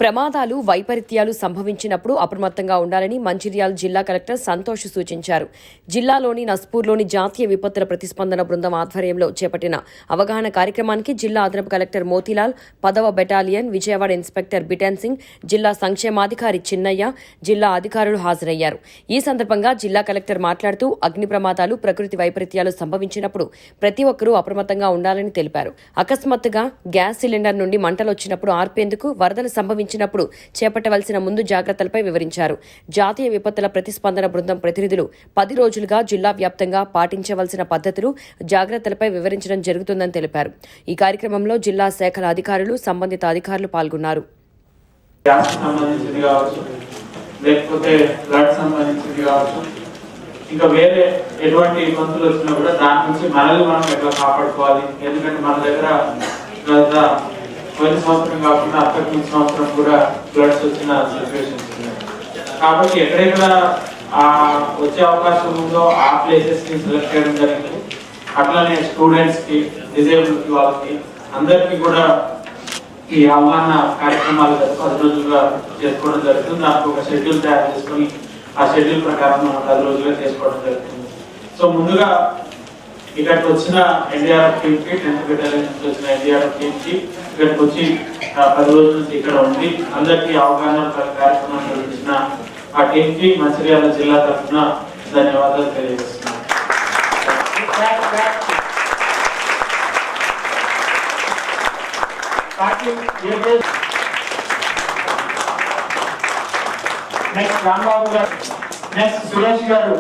ప్రమాదాలు, వైపరీత్యాలు సంభవించినప్పుడు అప్రమత్తంగా ఉండాలని మంచిర్యాల జిల్లా కలెక్టర్ సంతోష్ సూచించారు. జిల్లాలోని నస్పూర్లోని జాతీయ విపత్తుల ప్రతిస్పందన బృందం ఆధ్వర్యంలో చేపట్టిన అవగాహన కార్యక్రమానికి జిల్లా అదనపు కలెక్టర్ మోతీలాల్, 10వ battalion Vijayawada inspector bitten Singh, జిల్లా సంక్షేమాధికారి చిన్నయ్య, జిల్లా అధికారులు హాజరయ్యారు. ఈ సందర్భంగా జిల్లా కలెక్టర్ మాట్లాడుతూ అగ్ని ప్రమాదాలు, ప్రకృతి వైపరీత్యాలు సంభవించినప్పుడు ప్రతి ఒక్కరూ అప్రమత్తంగా ఉండాలని తెలిపారు. అకస్మాత్తుగా గ్యాస్ సిలిండర్ నుండి మంటలొచ్చినప్పుడు ఆర్పేందుకు, వరదలు సంభవించినప్పుడు చేపట్టవలసిన ముందు జాగ్రత్తలపై వివరించారు. జాతీయ విపత్తుల ప్రతిస్పందన బృందం ప్రతినిధులు 10 రోజులుగా జిల్లా వ్యాప్తంగా పాటించవలసిన పద్ధతులు, జాగ్రత్తలపై వివరించడం జరుగుతుందని తెలిపారు. ఈ కార్యక్రమంలో జిల్లా శాఖల అధికారులు, సంబంధిత అధికారులు పాల్గొన్నారు. ఇంకా వేరే ఎటువంటి ఇబ్బందులు వచ్చినా కూడా దాని నుంచి మనల్ని మనం ఎట్లా కాపాడుకోవాలి. ఎందుకంటే మన దగ్గర పోయిన సంవత్సరం కాకుండా అంతకు ముందు సంవత్సరం కూడా ఫ్లడ్స్ వచ్చిన సిచ్యువేషన్స్ ఉన్నాయి. కాబట్టి ఎక్కడెక్కడ వచ్చే అవకాశం ఉందో ఆ ప్లేసెస్ ని సెలెక్ట్ చేయడం జరిగింది. అట్లానే స్టూడెంట్స్ కి, డిజేబుల్ వాళ్ళకి అందరికీ కూడా ఈ అవగాహన కార్యక్రమాలు 10 రోజులుగా చేసుకోవడం జరుగుతుంది. దానికి ఒక షెడ్యూల్ తయారు చేసుకుని ఆ షెడ్యూల్ ప్రకారం మనం 10 రోజులుగా చేసుకోవడం జరుగుతుంది. సో ముందుగా ఇక్కడికి వచ్చిన ఎన్డీఆర్ఎఫ్ టీమ్ కి, 10th బెటాలియన్ నుంచి వచ్చిన ఎన్డీఆర్ఎఫ్ టీమ్ కి ఇక్కడికి వచ్చి 10 రోజుల నుంచి ఇక్కడ ఉండి అందరికీ అవగాహన కార్యక్రమం నిర్వహించిన ఆ టీమ్ కి మంచిర్యాల జిల్లా తరఫున ధన్యవాదాలు తెలియజేస్తున్నాను. నెక్స్ట్ రాంబాబు గారు, నెక్స్ట్ సురేష్ గారు.